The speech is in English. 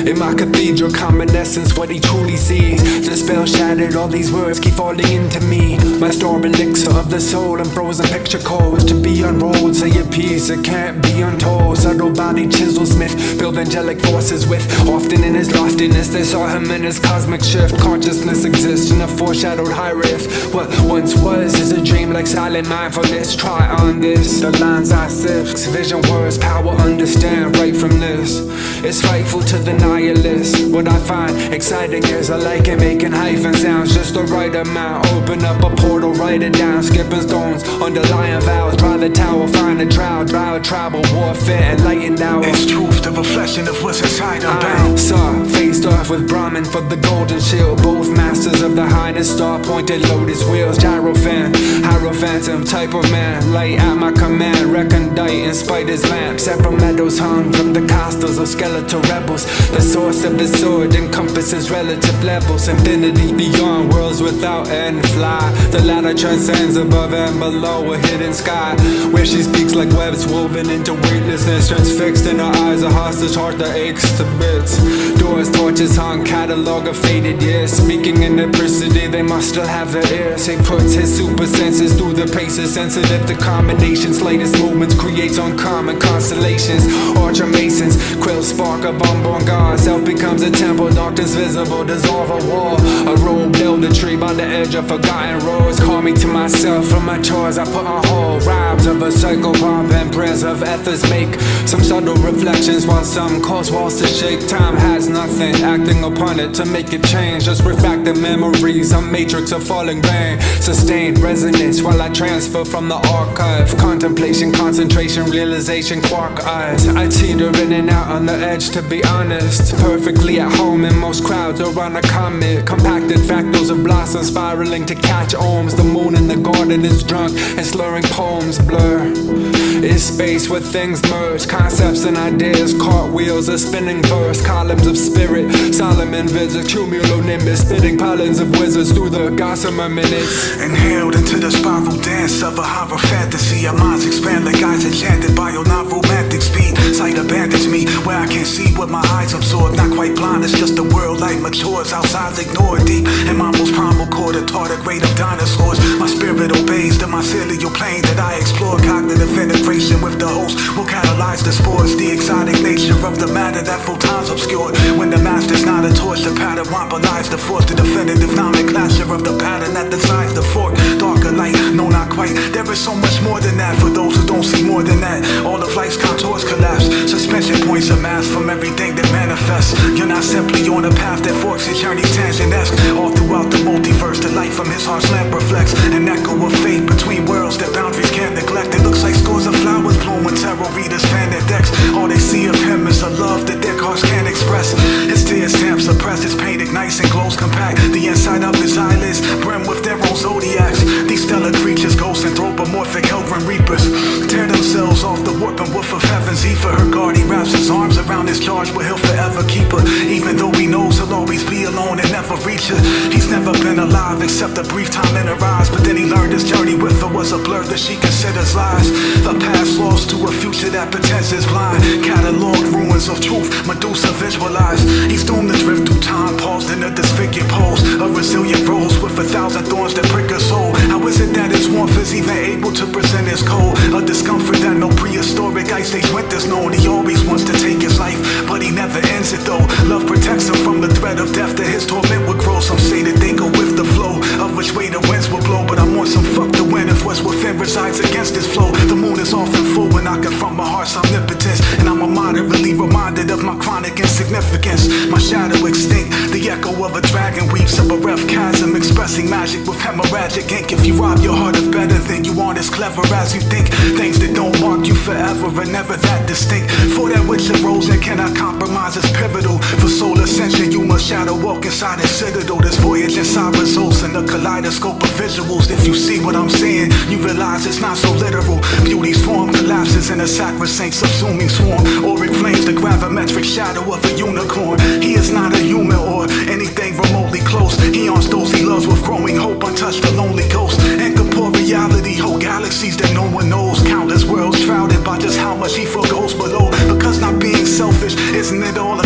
In my cathedral, common essence, what he truly sees. The spell shattered, all these words keep falling into me. My storm elixir of the soul and frozen picture codes to be unrolled. Say a piece, it can't be untold. Subtle body chisel smith, build angelic forces with. Often in his loftiness, they saw him in his cosmic shift. Consciousness exists in a foreshadowed high rift. What once was is a dream like silent mindfulness. Try on this, the lines I sift. Vision, words, power, understand right from this. It's frightful to the nihilist. What I find exciting is I like it making hyphen sounds just the right amount. Open up a portal, write it down. Skipping stones, underlying vows. Dry the tower, find a drought. Drought, travel, warfare, enlightened hour. It's truth, the reflection of what's inside I'm bound. I saw, faced off with Brahmin for the golden shield. Both masters of the highness, star-pointed lotus wheels. Hierophantomz, type of man. Light at my command, recondite in spite his lamp. Several meadows hung from the costals of skeletal rebels. The source of the sword encompasses relative levels. Infinity beyond, worlds without end fly. The ladder transcends above and below a hidden sky, where she speaks like webs woven into weightlessness. Transfixed in her eyes, a hostage heart that aches to bits. Doors, torches hung, catalog of faded years. Speaking in adversity, they must still have their ears. He puts his super senses through the paces, sensitive to combinations. Latest movements creates uncommon constellations. Archer masons, quill spark of unborn gods. Self becomes a temple, darkness visible, dissolve a wall. A robe, build a tree by the edge of forgotten roads. Call me to myself from my chores I put on hold. Rhymes of a psychopath and prayers of ethers make some subtle reflections, while some cause walls to shake. Time has nothing, acting upon it to make it change. Just refracting memories, a matrix of falling rain. Sustained resonance while I transfer from the archive. Contemplation, concentration, realization, quark eyes. I teeter in and out on the edge, to be honest. Perfectly at home in most crowds around a comet. Compacted fractals of blossoms spiraling to catch ohms. The moon in the garden is drunk and slurring poems blur. Is space where things merge, concepts and ideas, cartwheels, a spinning verse, columns of spirit, Solomon visits, cumulonimbus, spitting pollens of wizards through the gossamer minutes. Inhaled into the spiral dance of a horror fantasy. Our minds expand like eyes enchanted by your non-romantic speed. Sight abandons me where I can't see what my eyes absorb. Not quite blind, it's just the world light matures. Outside's ignored deep in my most primal core, the tardigrade of dinosaurs. My spirit obeys the mycelial plane that I explore. Cognitive integration with the host will catalyze the spores. The exotic nature of the matter that full time's obscured. When the master's not a torch, the pattern monopolize the force. The definitive nomenclature of the pattern that decides the fork. Darker light, no not quite. There is so much more than that for those who don't see more than that. All of life's contours collapse. Suspension points amass from everything that manifests. You're not simply on a path that forks your journey's tangent-esque. All throughout the multiverse, the light from his heart's lamp reflects an echo of fate between worlds that boundaries can't neglect. It looks like scores of flowers bloom when tarot readers fan their decks. All they see of him is a love that their cars can't express. His tears stamp suppressed, his pain ignites and glows compact. The inside of his eyelids brim with their own zodiacs. These stellar creatures, ghosts, anthropomorphic Hellgrim reapers, tear themselves off the warp and woof of heaven's ether. Her guard, he wraps his arms around his charge where he'll forever keep her. Even though he knows he'll always be alone and never reach her. He's never been alive except a brief time in her eyes. But then he learned his journey with her was a blur that she considers lies. The past lost to a future that pretends is blind. Cataloged ruins of truth, Medusa visualized. He's doomed to drift through time, paused in a disfigured pose. A resilient rose with 1,000 thorns that prick her soul. How is it that his warmth is even able to present his cold? A discomfort that no prehistoric ice age winter's known. He always wants to take his life, but he never ends it though. Love protects him from the threat of death, that his torment would grow. Some say that they go with the flow of which way the winds will blow. But I'm on some fuck the wind if what's within resides against his flow. The moon is often full when I confront my heart's omnipotence, and I'm moderately reminded of my chronic insignificance. My shadow extinct, the echo of a dragon weeps. A bereft chasm expressing magic with hemorrhagic ink. If you rob your heart of better, then you aren't as clever as you think. Things that don't mark you forever are never that distinct. For that which arose and cannot compromise is pivotal. For soul ascension you must shadow walk inside a citadel. This voyage inside results in a kaleidoscope of visuals. If you see what I'm saying, you realize it's not so literal. Beauty's form collapses in a sacrosanct subsuming swarm. Auric flames the gravimetric shadow of a unicorn. He is not a human or anything remotely close. He haunts those he loves with growing hope, untouched a lonely ghost. Incorporeality, whole galaxies that no one knows. Countless worlds shrouded by just how much he forgoes below. Because not being selfish, isn't it all a